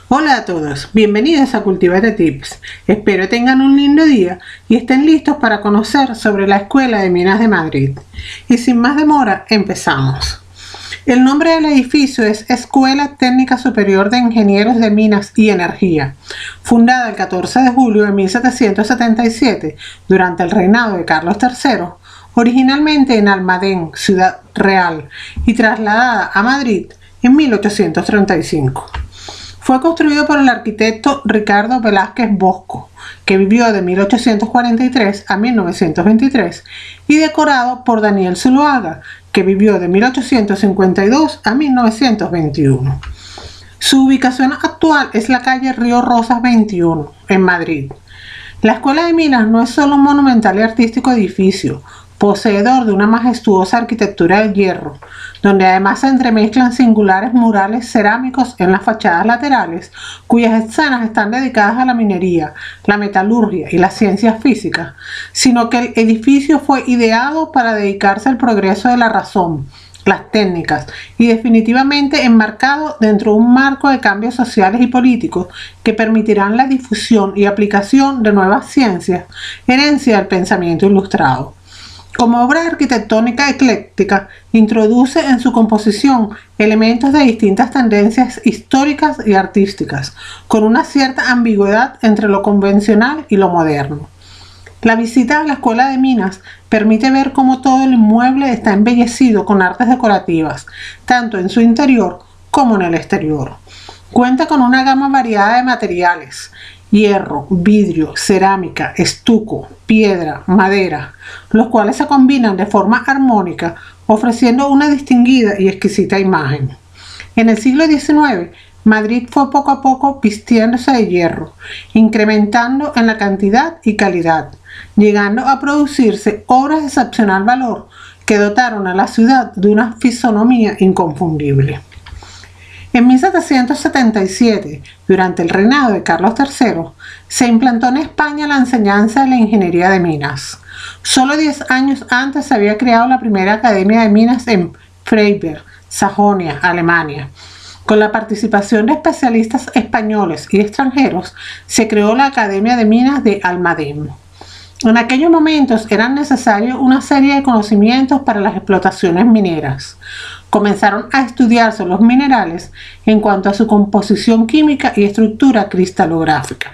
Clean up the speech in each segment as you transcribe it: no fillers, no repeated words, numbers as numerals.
Hola a todos, bienvenidos a Cultivate Tips. Espero tengan un lindo día y estén listos para conocer sobre la Escuela de Minas de Madrid. Y sin más demora, empezamos. El nombre del edificio es Escuela Técnica Superior de Ingenieros de Minas y Energía, fundada el 14 de julio de 1777 durante el reinado de Carlos III, originalmente en Almadén, Ciudad Real, y trasladada a Madrid en 1835. Fue construido por el arquitecto Ricardo Velázquez Bosco, que vivió de 1843 a 1923, y decorado por Daniel Zuloaga, que vivió de 1852 a 1921. Su ubicación actual es la calle Río Rosas 21, en Madrid. La Escuela de Minas no es solo un monumental y artístico edificio, poseedor de una majestuosa arquitectura de hierro, donde además se entremezclan singulares murales cerámicos en las fachadas laterales, cuyas escenas están dedicadas a la minería, la metalurgia y las ciencias físicas, sino que el edificio fue ideado para dedicarse al progreso de la razón, las técnicas, y definitivamente enmarcado dentro de un marco de cambios sociales y políticos que permitirán la difusión y aplicación de nuevas ciencias, herencia del pensamiento ilustrado. Como obra arquitectónica ecléctica, introduce en su composición elementos de distintas tendencias históricas y artísticas, con una cierta ambigüedad entre lo convencional y lo moderno. La visita a la Escuela de Minas permite ver cómo todo el inmueble está embellecido con artes decorativas, tanto en su interior como en el exterior. Cuenta con una gama variada de materiales: hierro, vidrio, cerámica, estuco, piedra, madera, los cuales se combinan de forma armónica, ofreciendo una distinguida y exquisita imagen. En el siglo XIX, Madrid fue poco a poco vistiéndose de hierro, incrementando en la cantidad y calidad, llegando a producirse obras de excepcional valor que dotaron a la ciudad de una fisonomía inconfundible. En 1777, durante el reinado de Carlos III, se implantó en España la enseñanza de la ingeniería de minas. Solo 10 años antes se había creado la primera academia de minas en Freiberg, Sajonia, Alemania. Con la participación de especialistas españoles y extranjeros, se creó la Academia de Minas de Almadén. En aquellos momentos eran necesarios una serie de conocimientos para las explotaciones mineras. Comenzaron a estudiarse los minerales en cuanto a su composición química y estructura cristalográfica.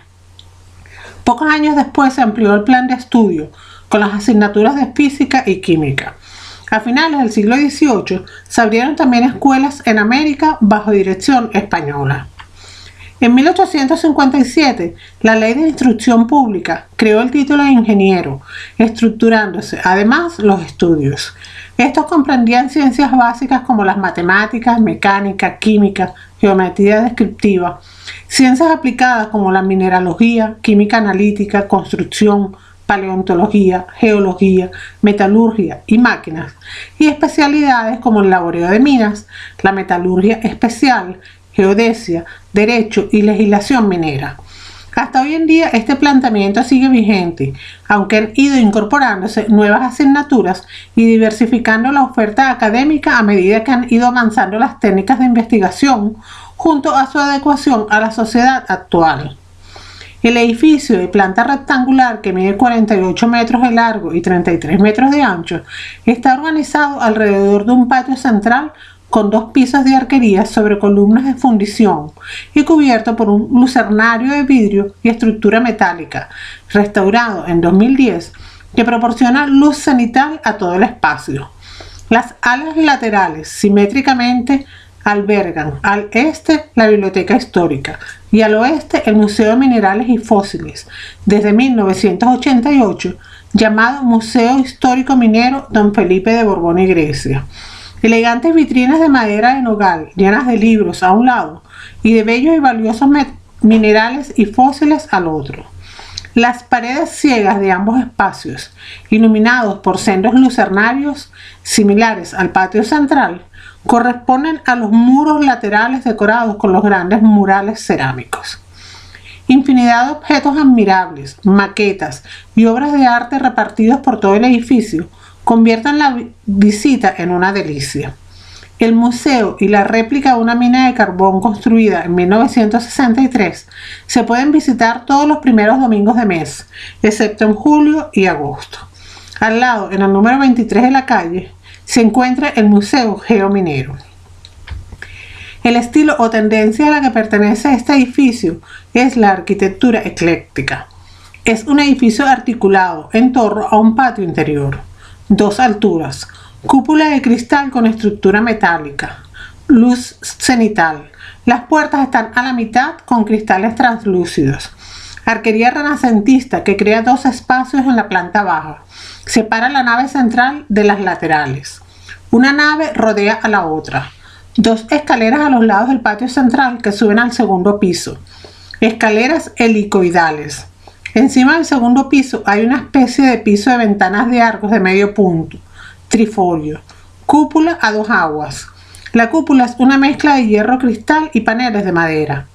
Pocos años después se amplió el plan de estudio con las asignaturas de física y química. A finales del siglo XVIII se abrieron también escuelas en América bajo dirección española. En 1857, la Ley de Instrucción Pública creó el título de ingeniero, estructurándose además los estudios. Estos comprendían ciencias básicas como las matemáticas, mecánica, química, geometría descriptiva, ciencias aplicadas como la mineralogía, química analítica, construcción, paleontología, geología, metalurgia y máquinas, y especialidades como el laboreo de minas, la metalurgia especial, geodesia, derecho y legislación minera. Hasta hoy en día este planteamiento sigue vigente, aunque han ido incorporándose nuevas asignaturas y diversificando la oferta académica a medida que han ido avanzando las técnicas de investigación junto a su adecuación a la sociedad actual. El edificio de planta rectangular, que mide 48 metros de largo y 33 metros de ancho, está organizado alrededor de un patio central con 2 pisos de arquería sobre columnas de fundición y cubierto por un lucernario de vidrio y estructura metálica, restaurado en 2010, que proporciona luz cenital a todo el espacio. Las alas laterales simétricamente albergan al este la Biblioteca Histórica y al oeste el Museo de Minerales y Fósiles, desde 1988, llamado Museo Histórico Minero Don Felipe de Borbón y Grecia. Elegantes vitrinas de madera de nogal, llenas de libros a un lado y de bellos y valiosos minerales y fósiles al otro. Las paredes ciegas de ambos espacios, iluminados por sendos lucernarios similares al patio central, corresponden a los muros laterales decorados con los grandes murales cerámicos. Infinidad de objetos admirables, maquetas y obras de arte repartidos por todo el edificio convierten la visita en una delicia. El museo y la réplica de una mina de carbón construida en 1963 se pueden visitar todos los primeros domingos de mes, excepto en julio y agosto. Al lado, en el número 23 de la calle, se encuentra el Museo Geominero. El estilo o tendencia a la que pertenece este edificio es la arquitectura ecléctica. Es un edificio articulado en torno a un patio interior, 2 alturas, cúpula de cristal con estructura metálica, luz cenital. Las puertas están a la mitad con cristales translúcidos. Arquería renacentista que crea 2 espacios en la planta baja. Separa la nave central de las laterales. Una nave rodea a la otra. 2 escaleras a los lados del patio central que suben al segundo piso. Escaleras helicoidales. Encima del segundo piso hay una especie de piso de ventanas de arcos de medio punto, trifolio. Cúpula a 2 aguas. La cúpula es una mezcla de hierro cristal y paneles de madera.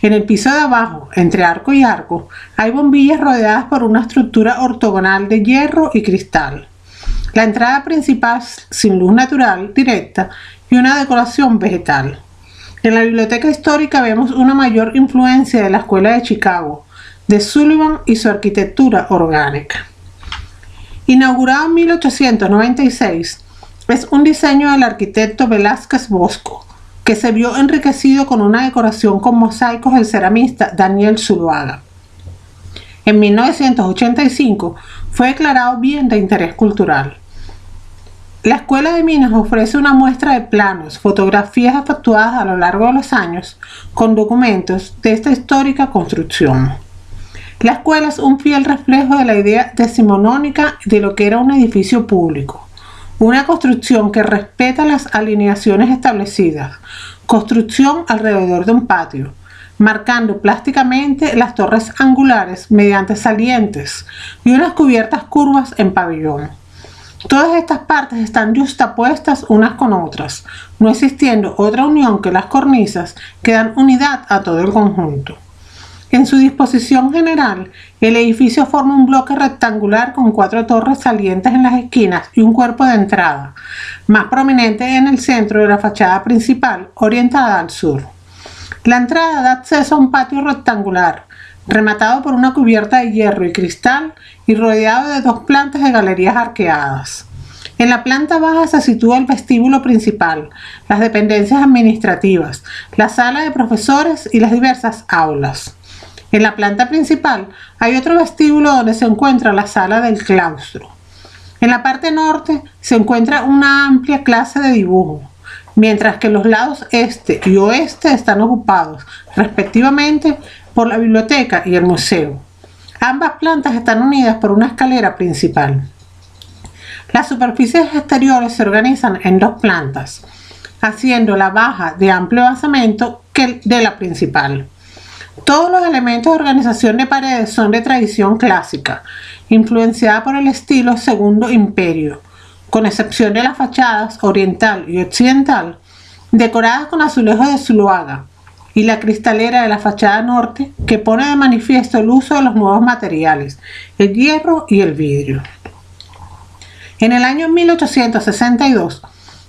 En el piso de abajo, entre arco y arco, hay bombillas rodeadas por una estructura ortogonal de hierro y cristal. La entrada principal sin luz natural directa y una decoración vegetal. En la biblioteca histórica vemos una mayor influencia de la Escuela de Chicago, de Sullivan y su arquitectura orgánica. Inaugurado en 1896, es un diseño del arquitecto Velázquez Bosco, que se vio enriquecido con una decoración con mosaicos del ceramista Daniel Zuluaga. En 1985 fue declarado bien de interés cultural. La Escuela de Minas ofrece una muestra de planos, fotografías efectuadas a lo largo de los años con documentos de esta histórica construcción. La escuela es un fiel reflejo de la idea decimonónica de lo que era un edificio público, una construcción que respeta las alineaciones establecidas, construcción alrededor de un patio, marcando plásticamente las torres angulares mediante salientes y unas cubiertas curvas en pabellón. Todas estas partes están yuxtapuestas unas con otras, no existiendo otra unión que las cornisas que dan unidad a todo el conjunto. En su disposición general, el edificio forma un bloque rectangular con 4 torres salientes en las esquinas y un cuerpo de entrada, más prominente en el centro de la fachada principal, orientada al sur. La entrada da acceso a un patio rectangular, rematado por una cubierta de hierro y cristal y rodeado de 2 plantas de galerías arqueadas. En la planta baja se sitúa el vestíbulo principal, las dependencias administrativas, la sala de profesores y las diversas aulas. En la planta principal hay otro vestíbulo donde se encuentra la sala del claustro. En la parte norte se encuentra una amplia clase de dibujo, mientras que los lados este y oeste están ocupados, respectivamente, por la biblioteca y el museo. Ambas plantas están unidas por una escalera principal. Las superficies exteriores se organizan en 2 plantas, haciendo la baja de amplio basamento que de la principal. Todos los elementos de organización de paredes son de tradición clásica, influenciada por el estilo Segundo Imperio, con excepción de las fachadas oriental y occidental, decoradas con azulejos de Zuluaga, y la cristalera de la fachada norte, que pone de manifiesto el uso de los nuevos materiales, el hierro y el vidrio. En el año 1862,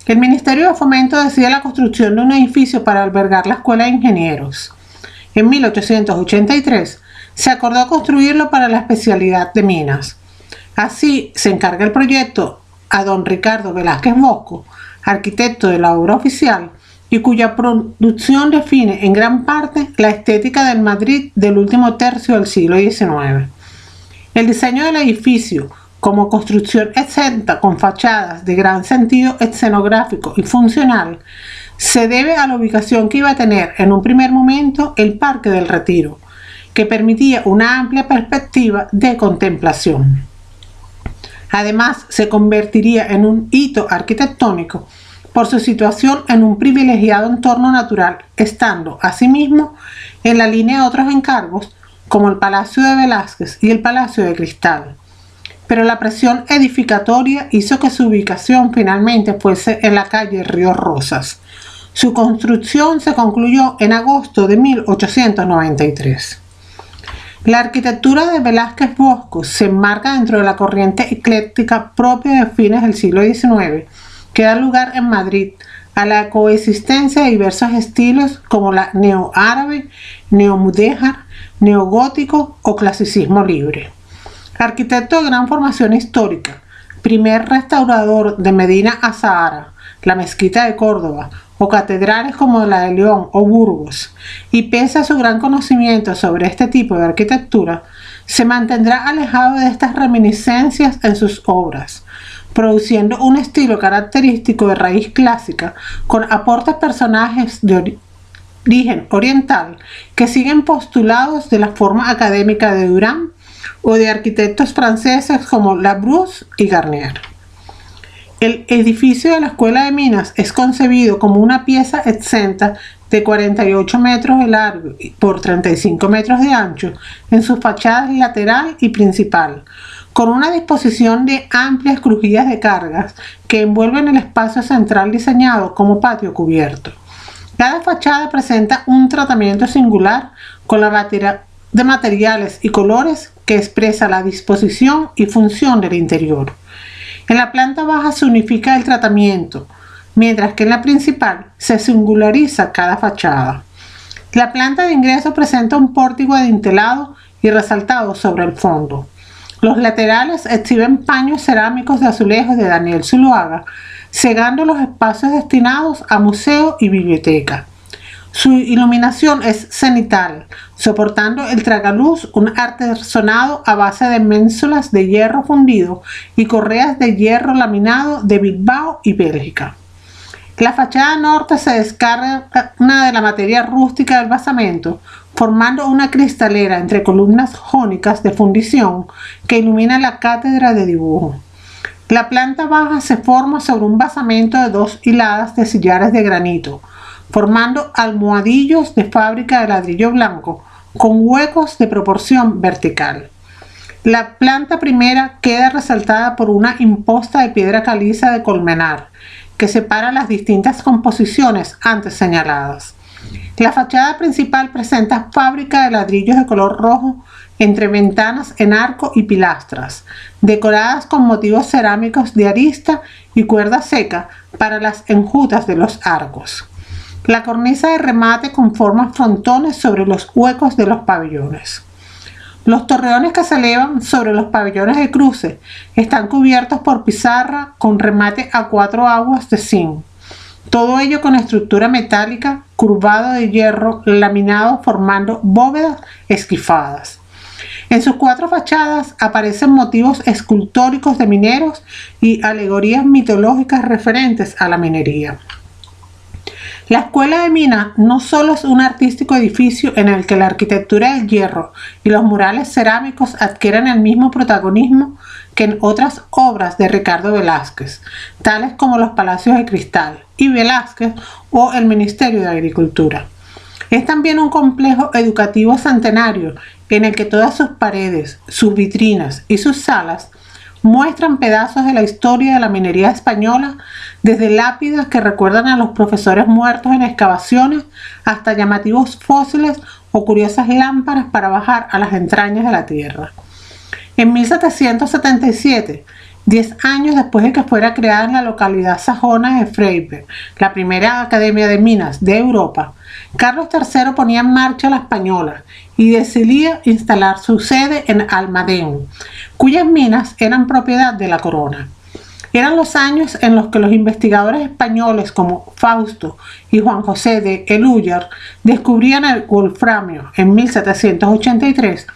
el Ministerio de Fomento decide la construcción de un edificio para albergar la Escuela de Ingenieros. En 1883 se acordó construirlo para la especialidad de minas. Así se encarga el proyecto a don Ricardo Velázquez Bosco, arquitecto de la obra oficial, y cuya producción define en gran parte la estética del Madrid del último tercio del siglo XIX. El diseño del edificio, como construcción exenta con fachadas de gran sentido escenográfico y funcional, se debe a la ubicación que iba a tener en un primer momento el Parque del Retiro, que permitía una amplia perspectiva de contemplación. Además, se convertiría en un hito arquitectónico por su situación en un privilegiado entorno natural, estando, asimismo, en la línea de otros encargos, como el Palacio de Velázquez y el Palacio de Cristal. Pero la presión edificatoria hizo que su ubicación finalmente fuese en la calle Río Rosas. Su construcción se concluyó en agosto de 1893. La arquitectura de Velázquez Bosco se enmarca dentro de la corriente ecléctica propia de fines del siglo XIX, que da lugar en Madrid a la coexistencia de diversos estilos como la neoárabe, neomudéjar, neogótico o clasicismo libre. Arquitecto de gran formación histórica, primer restaurador de Medina Azahara, la Mezquita de Córdoba o catedrales como la de León o Burgos, y pese a su gran conocimiento sobre este tipo de arquitectura, se mantendrá alejado de estas reminiscencias en sus obras, produciendo un estilo característico de raíz clásica con aportes personajes de origen oriental que siguen postulados de la forma académica de Durán o de arquitectos franceses como Labrousse y Garnier. El edificio de la Escuela de Minas es concebido como una pieza exenta de 48 metros de largo por 35 metros de ancho en sus fachadas lateral y principal, con una disposición de amplias crujías de cargas que envuelven el espacio central diseñado como patio cubierto. Cada fachada presenta un tratamiento singular con la variedad de materiales y colores que expresa la disposición y función del interior. En la planta baja se unifica el tratamiento, mientras que en la principal se singulariza cada fachada. La planta de ingreso presenta un pórtico adintelado y resaltado sobre el fondo. Los laterales exhiben paños cerámicos de azulejos de Daniel Zuloaga, cegando los espacios destinados a museo y biblioteca. Su iluminación es cenital, soportando el tragaluz, un artesonado a base de ménsulas de hierro fundido y correas de hierro laminado de Bilbao y Bélgica. La fachada norte se descarga de la materia rústica del basamento, formando una cristalera entre columnas jónicas de fundición que ilumina la cátedra de dibujo. La planta baja se forma sobre un basamento de 2 hiladas de sillares de granito, formando almohadillos de fábrica de ladrillo blanco con huecos de proporción vertical. La planta primera queda resaltada por una imposta de piedra caliza de Colmenar, que separa las distintas composiciones antes señaladas. La fachada principal presenta fábrica de ladrillos de color rojo entre ventanas en arco y pilastras, decoradas con motivos cerámicos de arista y cuerda seca para las enjutas de los arcos. La cornisa de remate conforma frontones sobre los huecos de los pabellones. Los torreones que se elevan sobre los pabellones de cruce están cubiertos por pizarra con remate a 4 aguas de zinc. Todo ello con estructura metálica, curvado de hierro, laminado formando bóvedas esquifadas. En sus 4 fachadas aparecen motivos escultóricos de mineros y alegorías mitológicas referentes a la minería. La Escuela de Minas no solo es un artístico edificio en el que la arquitectura del hierro y los murales cerámicos adquieren el mismo protagonismo que en otras obras de Ricardo Velázquez, tales como los Palacios de Cristal y Velázquez o el Ministerio de Agricultura. Es también un complejo educativo centenario en el que todas sus paredes, sus vitrinas y sus salas muestran pedazos de la historia de la minería española, desde lápidas que recuerdan a los profesores muertos en excavaciones hasta llamativos fósiles o curiosas lámparas para bajar a las entrañas de la tierra. En 1777, 10 años después de que fuera creada en la localidad sajona de Freiberg, la primera academia de minas de Europa, Carlos III ponía en marcha la española y decidía instalar su sede en Almadén, cuyas minas eran propiedad de la corona. Eran los años en los que los investigadores españoles como Fausto y Juan José de Elújar descubrían el wolframio en 1783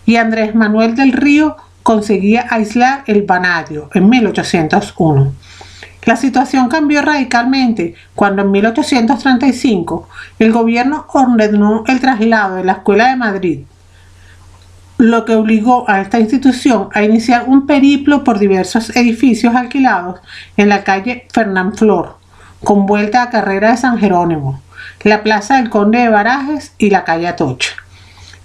y Andrés Manuel del Río conseguía aislar el vanadio en 1801. La situación cambió radicalmente cuando en 1835 el gobierno ordenó el traslado de la Escuela de Madrid, lo que obligó a esta institución a iniciar un periplo por diversos edificios alquilados en la calle Fernán Flor, con vuelta a Carrera de San Jerónimo, la Plaza del Conde de Barajes y la calle Atocha.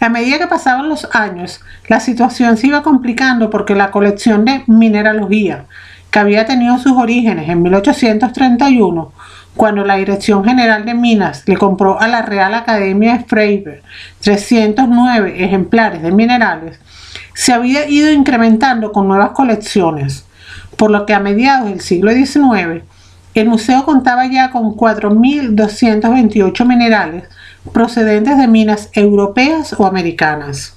A medida que pasaban los años, la situación se iba complicando porque la colección de mineralogía, que había tenido sus orígenes en 1831, cuando la Dirección General de Minas le compró a la Real Academia de Freiberg 309 ejemplares de minerales, se había ido incrementando con nuevas colecciones, por lo que a mediados del siglo XIX, El museo contaba ya con 4.228 minerales procedentes de minas europeas o americanas.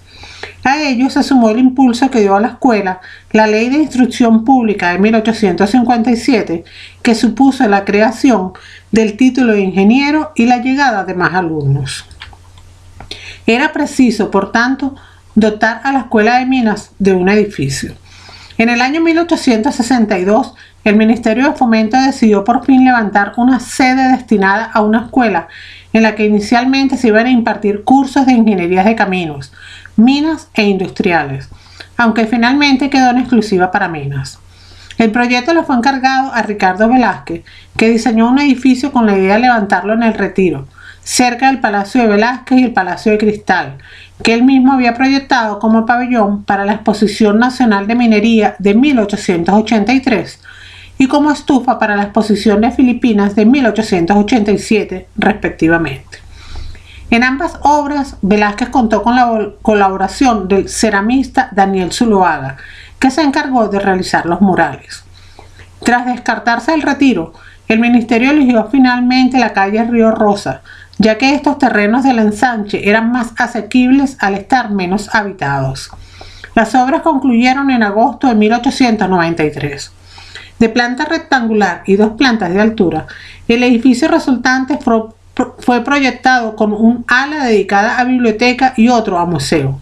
A ello se sumó el impulso que dio a la escuela la Ley de Instrucción Pública de 1857, que supuso la creación del título de ingeniero y la llegada de más alumnos. Era preciso, por tanto, dotar a la Escuela de Minas de un edificio. En el año 1862, el Ministerio de Fomento decidió por fin levantar una sede destinada a una escuela en la que inicialmente se iban a impartir cursos de ingeniería de caminos, minas e industriales, aunque finalmente quedó en exclusiva para minas. El proyecto le fue encargado a Ricardo Velázquez, que diseñó un edificio con la idea de levantarlo en el Retiro, cerca del Palacio de Velázquez y el Palacio de Cristal, que él mismo había proyectado como pabellón para la Exposición Nacional de Minería de 1883 y como estufa para la Exposición de Filipinas de 1887, respectivamente. En ambas obras, Velázquez contó con la colaboración del ceramista Daniel Zuloaga, que se encargó de realizar los murales. Tras descartarse el Retiro, el ministerio eligió finalmente la calle Río Rosa, ya que estos terrenos del ensanche eran más asequibles al estar menos habitados. Las obras concluyeron en agosto de 1893. De planta rectangular y 2 plantas de altura, el edificio resultante fue proyectado con un ala dedicada a biblioteca y otro a museo.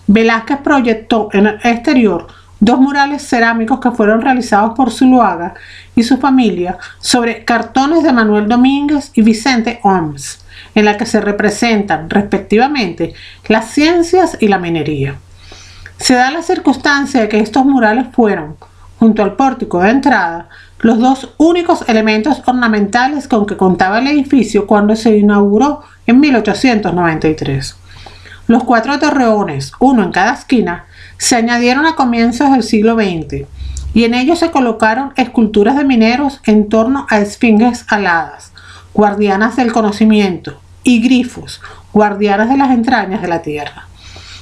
Velázquez proyectó en el exterior 2 murales cerámicos que fueron realizados por Zuloaga y su familia sobre cartones de Manuel Domínguez y Vicente Oms, en la que se representan, respectivamente, las ciencias y la minería. Se da la circunstancia de que estos murales fueron, junto al pórtico de entrada, los 2 únicos elementos ornamentales con que contaba el edificio cuando se inauguró en 1893. Los 4 torreones, uno en cada esquina, se añadieron a comienzos del siglo XX, y en ellos se colocaron esculturas de mineros en torno a esfinges aladas, guardianas del conocimiento, y grifos, guardianas de las entrañas de la tierra.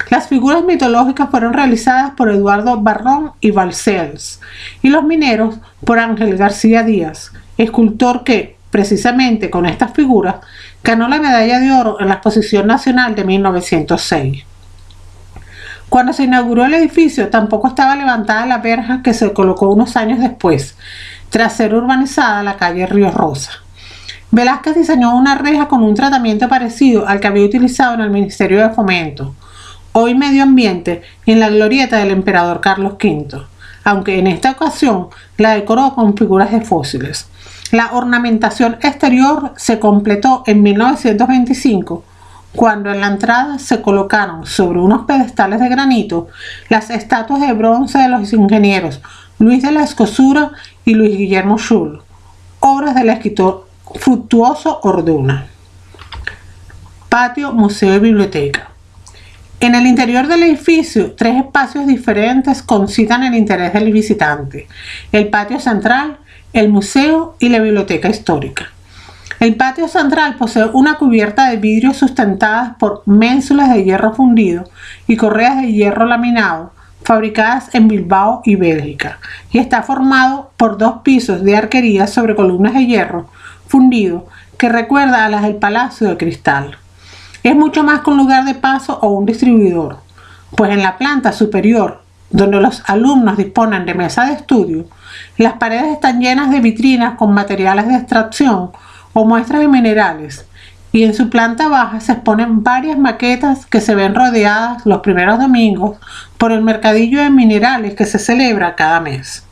Las figuras mitológicas fueron realizadas por Eduardo Barrón y Balcells, y los mineros por Ángel García Díaz, escultor que, precisamente con estas figuras, ganó la medalla de oro en la Exposición Nacional de 1906. Cuando se inauguró el edificio, tampoco estaba levantada la verja que se colocó unos años después, tras ser urbanizada la calle Río Rosa. Velázquez diseñó una reja con un tratamiento parecido al que había utilizado en el Ministerio de Fomento, hoy Medio Ambiente, en la glorieta del emperador Carlos V, aunque en esta ocasión la decoró con figuras de fósiles. La ornamentación exterior se completó en 1925, cuando en la entrada se colocaron sobre unos pedestales de granito las estatuas de bronce de los ingenieros Luis de la Escosura y Luis Guillermo Schull, obras del escritor Fructuoso Orduna. Patio, museo y biblioteca. En el interior del edificio, 3 espacios diferentes concitan el interés del visitante: el patio central, el museo y la biblioteca histórica. El patio central posee una cubierta de vidrio sustentadas por ménsulas de hierro fundido y correas de hierro laminado, fabricadas en Bilbao y Bélgica, y está formado por 2 pisos de arquería sobre columnas de hierro fundido que recuerda a las del Palacio de Cristal. Es mucho más que un lugar de paso o un distribuidor, pues en la planta superior, donde los alumnos disponen de mesa de estudio, las paredes están llenas de vitrinas con materiales de extracción o muestras de minerales, y en su planta baja se exponen varias maquetas que se ven rodeadas los primeros domingos por el mercadillo de minerales que se celebra cada mes.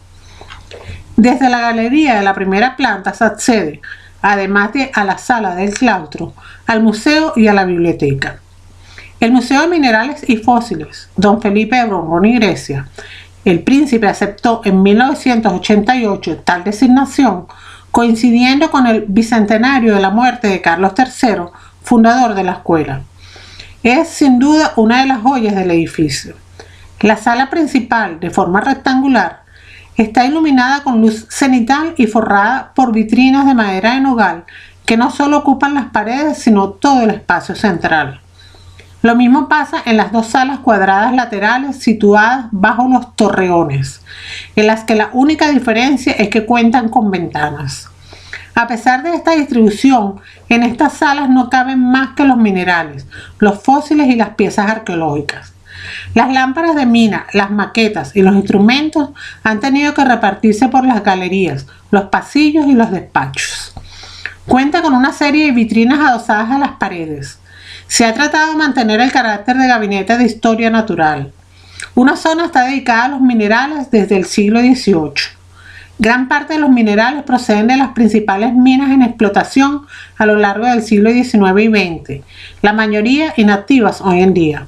Desde la galería de la primera planta se accede, además de a la sala del claustro, al museo y a la biblioteca. El Museo de Minerales y Fósiles, Don Felipe de Borbón y Grecia, el príncipe aceptó en 1988 tal designación, coincidiendo con el bicentenario de la muerte de Carlos III, fundador de la escuela. Es sin duda una de las joyas del edificio. La sala principal, de forma rectangular, está iluminada con luz cenital y forrada por vitrinas de madera de nogal que no solo ocupan las paredes, sino todo el espacio central. Lo mismo pasa en las 2 salas cuadradas laterales situadas bajo los torreones, en las que la única diferencia es que cuentan con ventanas. A pesar de esta distribución, en estas salas no caben más que los minerales, los fósiles y las piezas arqueológicas. Las lámparas de mina, las maquetas y los instrumentos han tenido que repartirse por las galerías, los pasillos y los despachos. Cuenta con una serie de vitrinas adosadas a las paredes. Se ha tratado de mantener el carácter de gabinete de historia natural. Una zona está dedicada a los minerales desde el siglo XVIII. Gran parte de los minerales proceden de las principales minas en explotación a lo largo del siglo XIX y XX, la mayoría inactivas hoy en día.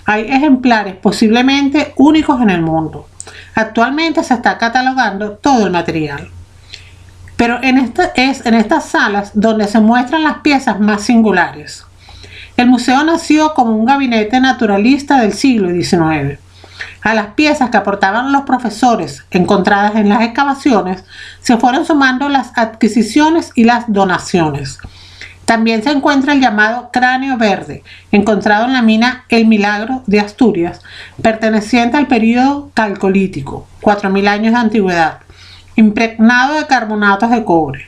Hay ejemplares posiblemente únicos en el mundo. Actualmente se está catalogando todo el material. Pero en estas salas donde se muestran las piezas más singulares. El museo nació como un gabinete naturalista del siglo XIX. A las piezas que aportaban los profesores encontradas en las excavaciones se fueron sumando las adquisiciones y las donaciones. También se encuentra el llamado cráneo verde, encontrado en la mina El Milagro de Asturias, perteneciente al período calcolítico, 4000 años de antigüedad, impregnado de carbonatos de cobre.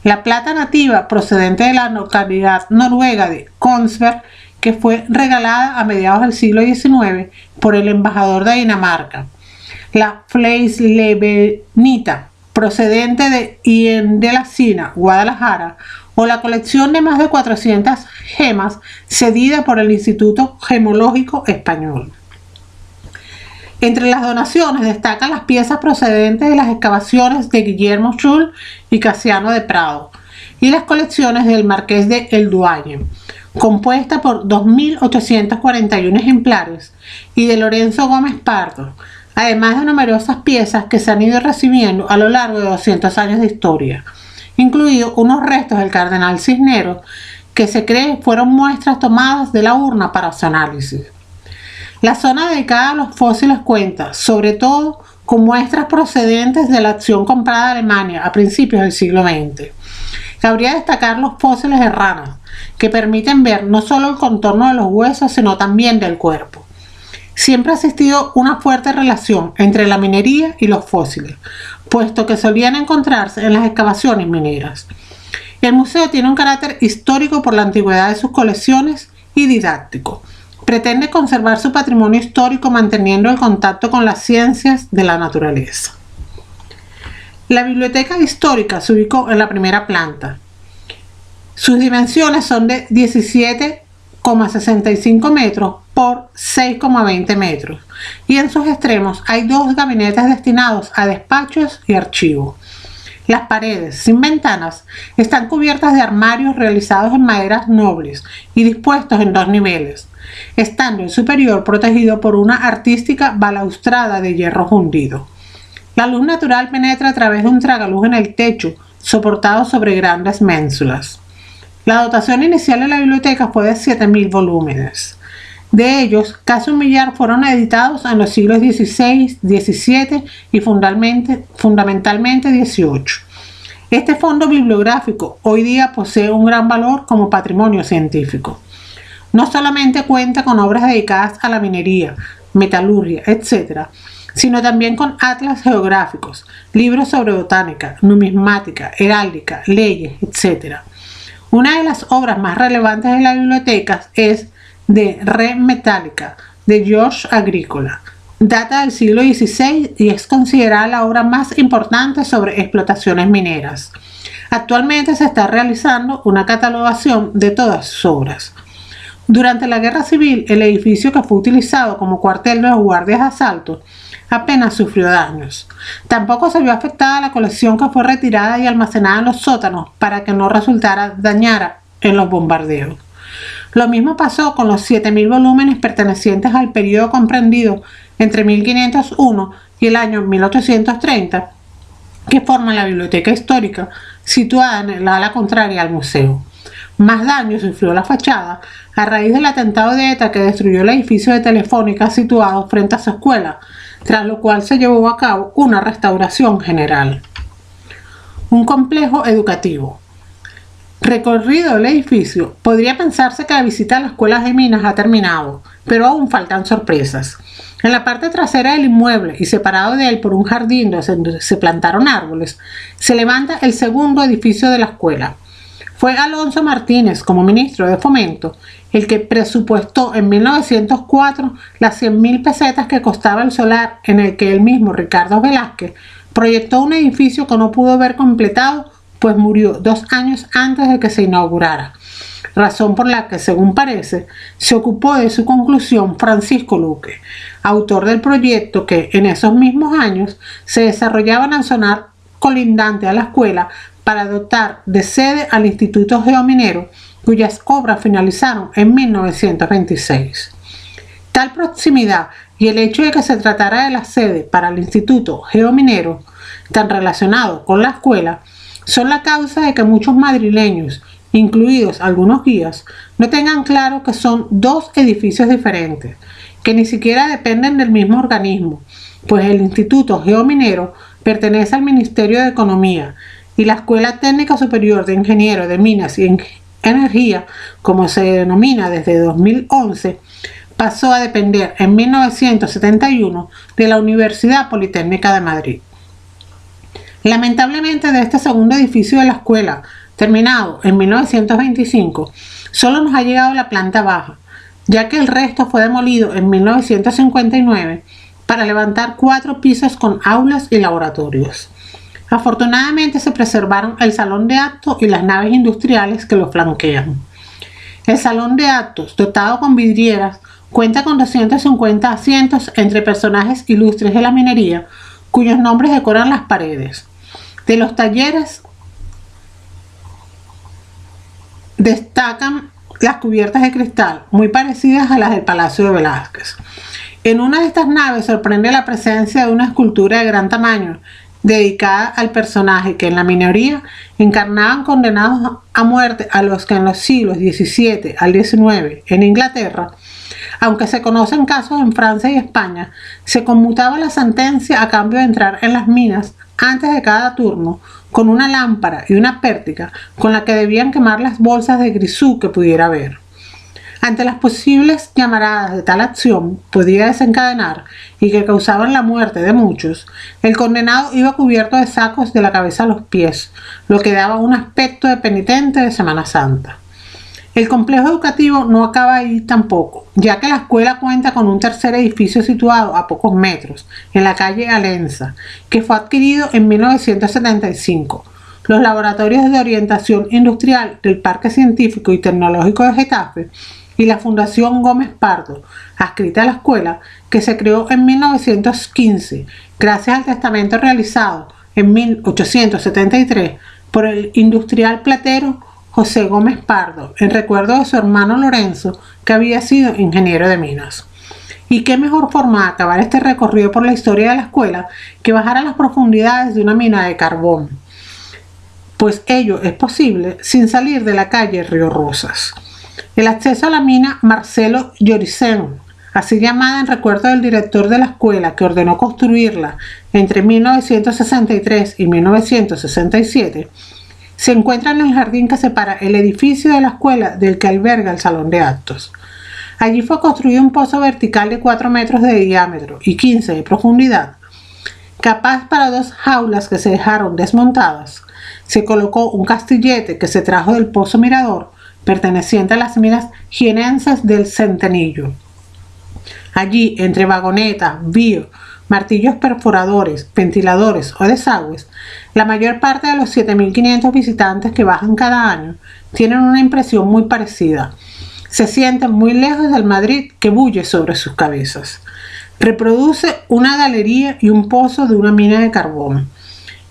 La plata nativa procedente de la localidad noruega de Kongsberg, que fue regalada a mediados del siglo XIX por el embajador de Dinamarca. La fleischlebenita, procedente de Hien de la Sina, Guadalajara, o la colección de más de 400 gemas cedida por el Instituto Gemológico Español. Entre las donaciones destacan las piezas procedentes de las excavaciones de Guillermo Schull y Casiano de Prado y las colecciones del Marqués de El Duañe, compuesta por 2.841 ejemplares, y de Lorenzo Gómez Pardo, además de numerosas piezas que se han ido recibiendo a lo largo de 200 años de historia, incluidos unos restos del cardenal Cisneros que se cree fueron muestras tomadas de la urna para su análisis. La zona dedicada a los fósiles cuenta, sobre todo, con muestras procedentes de la acción comprada de Alemania a principios del siglo XX. Cabría destacar los fósiles de ranas, que permiten ver no solo el contorno de los huesos, sino también del cuerpo. Siempre ha existido una fuerte relación entre la minería y los fósiles, puesto que solían encontrarse en las excavaciones mineras. El museo tiene un carácter histórico por la antigüedad de sus colecciones y didáctico. Pretende conservar su patrimonio histórico manteniendo el contacto con las ciencias de la naturaleza. La biblioteca histórica se ubicó en la primera planta. Sus dimensiones son de 17,65 metros por 6,20 metros y en sus extremos hay dos gabinetes destinados a despachos y archivos. Las paredes, sin ventanas, están cubiertas de armarios realizados en maderas nobles y dispuestos en dos niveles, estando el superior protegido por una artística balaustrada de hierro fundido. La luz natural penetra a través de un tragaluz en el techo, soportado sobre grandes ménsulas. La dotación inicial de la biblioteca fue de 7.000 volúmenes. De ellos, casi 1 millar fueron editados en los siglos XVI, XVII y fundamentalmente XVIII. Este fondo bibliográfico hoy día posee un gran valor como patrimonio científico. No solamente cuenta con obras dedicadas a la minería, metalurgia, etc., sino también con atlas geográficos, libros sobre botánica, numismática, heráldica, leyes, etc. Una de las obras más relevantes de la biblioteca es de Re Metallica, de George Agricola. Data del siglo XVI y es considerada la obra más importante sobre explotaciones mineras. Actualmente se está realizando una catalogación de todas sus obras. Durante la Guerra Civil, el edificio que fue utilizado como cuartel de los guardias de asalto apenas sufrió daños. Tampoco se vio afectada la colección que fue retirada y almacenada en los sótanos para que no resultara dañada en los bombardeos. Lo mismo pasó con los 7.000 volúmenes pertenecientes al periodo comprendido entre 1501 y el año 1830, que forman la biblioteca histórica, situada en el ala contraria al museo. Más daño sufrió la fachada a raíz del atentado de ETA que destruyó el edificio de Telefónica situado frente a su escuela, tras lo cual se llevó a cabo una restauración general. Un complejo educativo. Recorrido el edificio, podría pensarse que la visita a la escuela de minas ha terminado, pero aún faltan sorpresas. En la parte trasera del inmueble y separado de él por un jardín donde se plantaron árboles, se levanta el segundo edificio de la escuela. Fue Alonso Martínez, como ministro de Fomento, el que presupuestó en 1904 las 100.000 pesetas que costaba el solar en el que el mismo Ricardo Velázquez proyectó un edificio que no pudo ver completado, pues murió 2 años antes de que se inaugurara, razón por la que, según parece, se ocupó de su conclusión Francisco Luque, autor del proyecto que en esos mismos años se desarrollaba en el solar colindante a la escuela para dotar de sede al Instituto Geominero, cuyas obras finalizaron en 1926. Tal proximidad y el hecho de que se tratara de la sede para el Instituto Geominero, tan relacionado con la escuela, son la causa de que muchos madrileños, incluidos algunos guías, no tengan claro que son 2 edificios diferentes, que ni siquiera dependen del mismo organismo, pues el Instituto Geominero pertenece al Ministerio de Economía y la Escuela Técnica Superior de Ingenieros de Minas y Energía, como se denomina desde 2011, pasó a depender en 1971 de la Universidad Politécnica de Madrid. Lamentablemente, de este segundo edificio de la escuela, terminado en 1925, solo nos ha llegado la planta baja, ya que el resto fue demolido en 1959 para levantar 4 pisos con aulas y laboratorios. Afortunadamente se preservaron el salón de actos y las naves industriales que lo flanquean. El salón de actos, dotado con vidrieras, cuenta con 250 asientos entre personajes ilustres de la minería, cuyos nombres decoran las paredes. De los talleres destacan las cubiertas de cristal, muy parecidas a las del Palacio de Velázquez. En una de estas naves sorprende la presencia de una escultura de gran tamaño, dedicada al personaje que en la minería encarnaban condenados a muerte a los que en los siglos XVII al XIX en Inglaterra, aunque se conocen casos en Francia y España, se conmutaba la sentencia a cambio de entrar en las minas antes de cada turno con una lámpara y una pértiga con la que debían quemar las bolsas de grisú que pudiera haber. Ante las posibles llamaradas de tal acción podía desencadenar y que causaban la muerte de muchos, el condenado iba cubierto de sacos de la cabeza a los pies, lo que daba un aspecto de penitente de Semana Santa. El complejo educativo no acaba ahí tampoco, ya que la escuela cuenta con un tercer edificio situado a pocos metros, en la calle Alenza, que fue adquirido en 1975. Los laboratorios de orientación industrial del Parque Científico y Tecnológico de Getafe y la Fundación Gómez Pardo, adscrita a la escuela, que se creó en 1915, gracias al testamento realizado en 1873 por el industrial platero José Gómez Pardo, en recuerdo de su hermano Lorenzo, que había sido ingeniero de minas. Y qué mejor forma de acabar este recorrido por la historia de la escuela que bajar a las profundidades de una mina de carbón, pues ello es posible sin salir de la calle Río Rosas. El acceso a la mina Marcelo Lloricén, así llamada en recuerdo del director de la escuela que ordenó construirla entre 1963 y 1967, se encuentra en el jardín que separa el edificio de la escuela del que alberga el salón de actos. Allí fue construido un pozo vertical de 4 metros de diámetro y 15 de profundidad, capaz para 2 jaulas que se dejaron desmontadas. Se colocó un castillete que se trajo del Pozo Mirador, perteneciente a las minas jienenses del Centenillo. Allí, entre vagonetas, víos, martillos perforadores, ventiladores o desagües, la mayor parte de los 7.500 visitantes que bajan cada año tienen una impresión muy parecida. Se sienten muy lejos del Madrid que bulle sobre sus cabezas. Reproduce una galería y un pozo de una mina de carbón.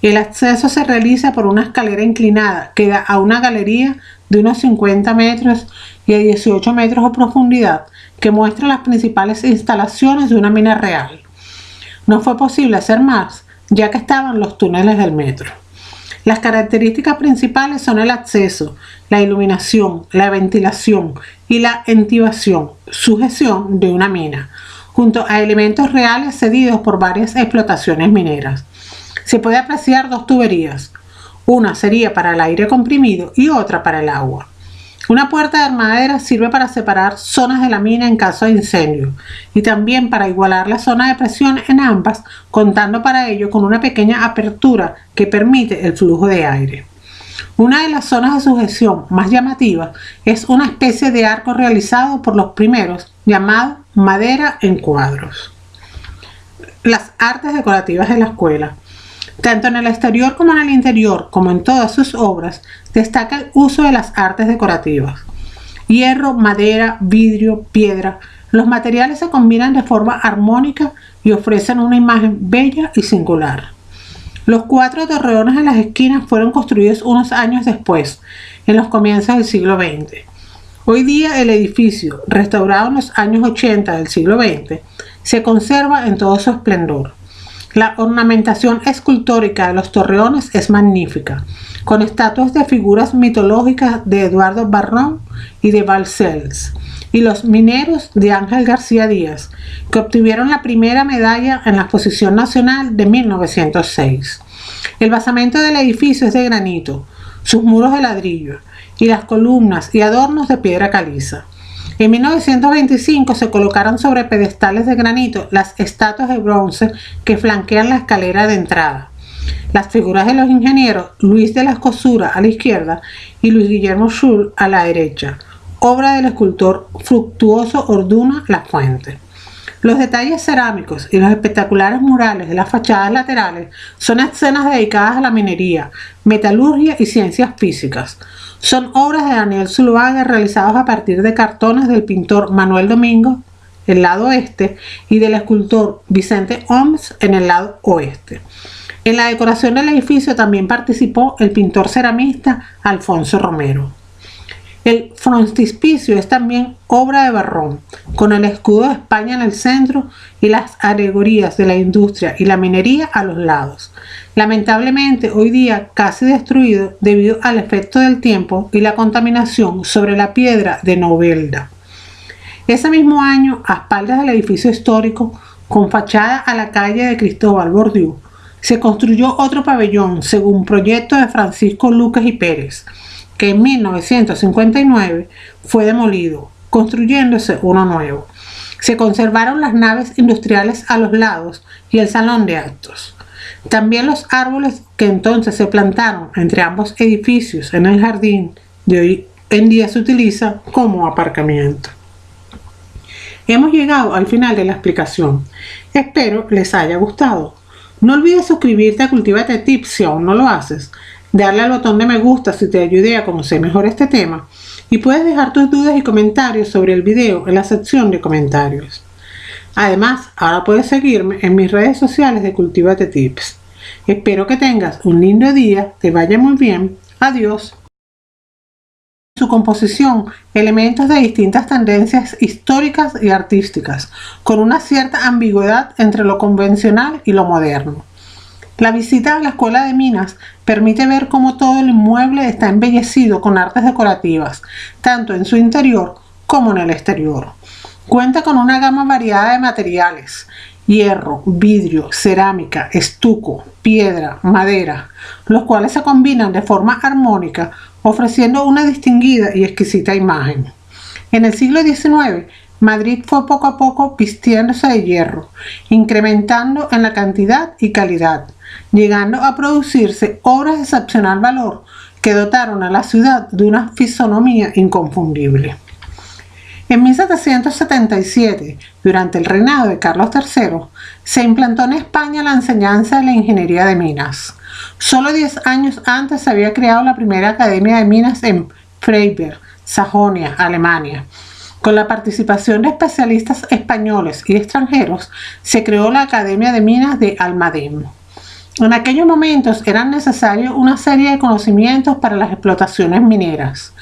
El acceso se realiza por una escalera inclinada que da a una galería de unos 50 metros y a 18 metros de profundidad que muestra las principales instalaciones de una mina real. No fue posible hacer más, ya que estaban los túneles del metro. Las características principales son el acceso, la iluminación, la ventilación y la intubación, sujeción de una mina, junto a elementos reales cedidos por varias explotaciones mineras. Se puede apreciar 2 tuberías, Una sería para el aire comprimido y otra para el agua. Una puerta de armadera sirve para separar zonas de la mina en caso de incendio y también para igualar la zona de presión en ambas, contando para ello con una pequeña apertura que permite el flujo de aire. Una de las zonas de sujeción más llamativas es una especie de arco realizado por los primeros, llamado madera en cuadros. Las artes decorativas de la escuela. Tanto en el exterior como en el interior, como en todas sus obras, destaca el uso de las artes decorativas. Hierro, madera, vidrio, piedra, los materiales se combinan de forma armónica y ofrecen una imagen bella y singular. Los 4 torreones en las esquinas fueron construidos unos años después, en los comienzos del siglo XX. Hoy día el edificio, restaurado en los años 80 del siglo XX, se conserva en todo su esplendor. La ornamentación escultórica de los torreones es magnífica, con estatuas de figuras mitológicas de Eduardo Barrón y de Balcells, y los mineros de Ángel García Díaz, que obtuvieron la primera medalla en la Exposición Nacional de 1906. El basamento del edificio es de granito, sus muros de ladrillo, y las columnas y adornos de piedra caliza. En 1925 se colocaron sobre pedestales de granito las estatuas de bronce que flanquean la escalera de entrada. Las figuras de los ingenieros Luis de la Escosura a la izquierda y Luis Guillermo Schul a la derecha, obra del escultor Fructuoso Orduna Lafuente. Los detalles cerámicos y los espectaculares murales de las fachadas laterales son escenas dedicadas a la minería, metalurgia y ciencias físicas. Son obras de Daniel Zuluaga realizadas a partir de cartones del pintor Manuel Domingo, el lado este, y del escultor Vicente Oms en el lado oeste. En la decoración del edificio también participó el pintor ceramista Alfonso Romero. El frontispicio es también obra de Barrón, con el escudo de España en el centro y las alegorías de la industria y la minería a los lados. Lamentablemente, hoy día casi destruido debido al efecto del tiempo y la contaminación sobre la piedra de Novelda. Ese mismo año, a espaldas del edificio histórico, con fachada a la calle de Cristóbal Bordiú, se construyó otro pabellón según proyecto de Francisco Lucas y Pérez, que en 1959 fue demolido, construyéndose uno nuevo. Se conservaron las naves industriales a los lados y el salón de actos. También los árboles que entonces se plantaron entre ambos edificios en el jardín de hoy en día se utilizan como aparcamiento. Hemos llegado al final de la explicación. Espero les haya gustado. No olvides suscribirte a Cultívate Tips si aún no lo haces, darle al botón de me gusta si te ayudé a conocer mejor este tema y puedes dejar tus dudas y comentarios sobre el video en la sección de comentarios. Además, ahora puedes seguirme en mis redes sociales de Cultívate Tips. Espero que tengas un lindo día, te vaya muy bien, adiós. Su composición, elementos de distintas tendencias históricas y artísticas, con una cierta ambigüedad entre lo convencional y lo moderno. La visita a la Escuela de Minas permite ver cómo todo el inmueble está embellecido con artes decorativas, tanto en su interior como en el exterior. Cuenta con una gama variada de materiales: hierro, vidrio, cerámica, estuco, piedra, madera, los cuales se combinan de forma armónica, ofreciendo una distinguida y exquisita imagen. En el siglo XIX, Madrid fue poco a poco vistiéndose de hierro, incrementando en la cantidad y calidad, llegando a producirse obras de excepcional valor que dotaron a la ciudad de una fisonomía inconfundible. En 1777, durante el reinado de Carlos III, se implantó en España la enseñanza de la ingeniería de minas. Solo 10 años antes se había creado la primera academia de minas en Freiberg, Sajonia, Alemania. Con la participación de especialistas españoles y extranjeros, se creó la Academia de Minas de Almadén. En aquellos momentos eran necesarios una serie de conocimientos para las explotaciones mineras.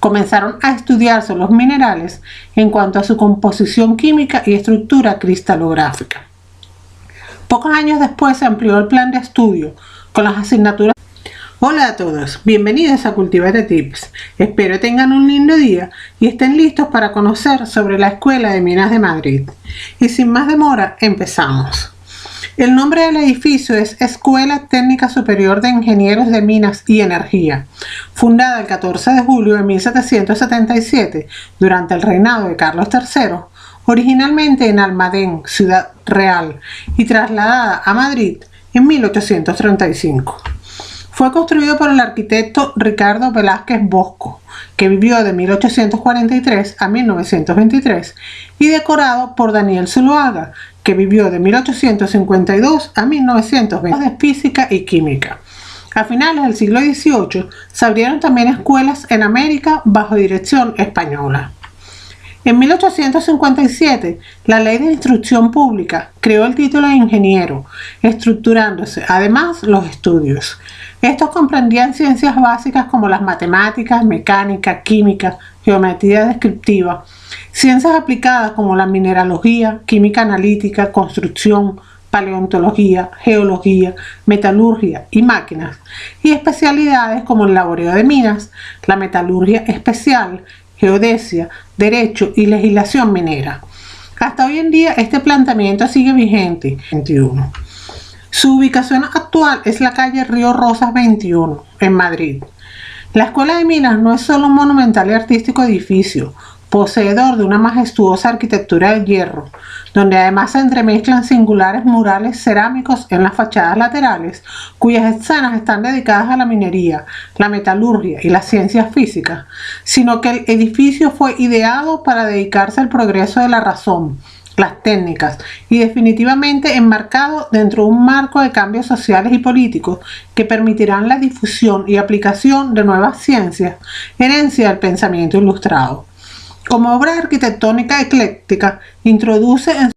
Comenzaron a estudiarse los minerales en cuanto a su composición química y estructura cristalográfica. Pocos años después se amplió el plan de estudio con las asignaturas. Hola a todos, bienvenidos a Cultívate Tips. Espero tengan un lindo día y estén listos para conocer sobre la Escuela de Minas de Madrid. Y sin más demora, empezamos. El nombre del edificio es Escuela Técnica Superior de Ingenieros de Minas y Energía, fundada el 14 de julio de 1777 durante el reinado de Carlos III, originalmente en Almadén, Ciudad Real, y trasladada a Madrid en 1835. Fue construido por el arquitecto Ricardo Velázquez Bosco, que vivió de 1843 a 1923, y decorado por Daniel Zuloaga, que vivió de 1852 a 1920 de física y química. A finales del siglo XVIII se abrieron también escuelas en América bajo dirección española. En 1857, la Ley de Instrucción Pública creó el título de ingeniero, estructurándose además los estudios. Estos comprendían ciencias básicas como las matemáticas, mecánica, química, geometría descriptiva, ciencias aplicadas como la mineralogía, química analítica, construcción, paleontología, geología, metalurgia y máquinas, y especialidades como el laboreo de minas, la metalurgia especial, geodesia, derecho y legislación minera. Hasta hoy en día este planteamiento sigue vigente. 21. Su ubicación actual es la calle Río Rosas 21, en Madrid. La Escuela de Minas no es solo un monumental y artístico edificio, poseedor de una majestuosa arquitectura de hierro, donde además se entremezclan singulares murales cerámicos en las fachadas laterales, cuyas escenas están dedicadas a la minería, la metalurgia y las ciencias físicas, sino que el edificio fue ideado para dedicarse al progreso de la razón, las técnicas y definitivamente enmarcado dentro de un marco de cambios sociales y políticos que permitirán la difusión y aplicación de nuevas ciencias, herencia del pensamiento ilustrado. Como obra arquitectónica ecléctica, introduce en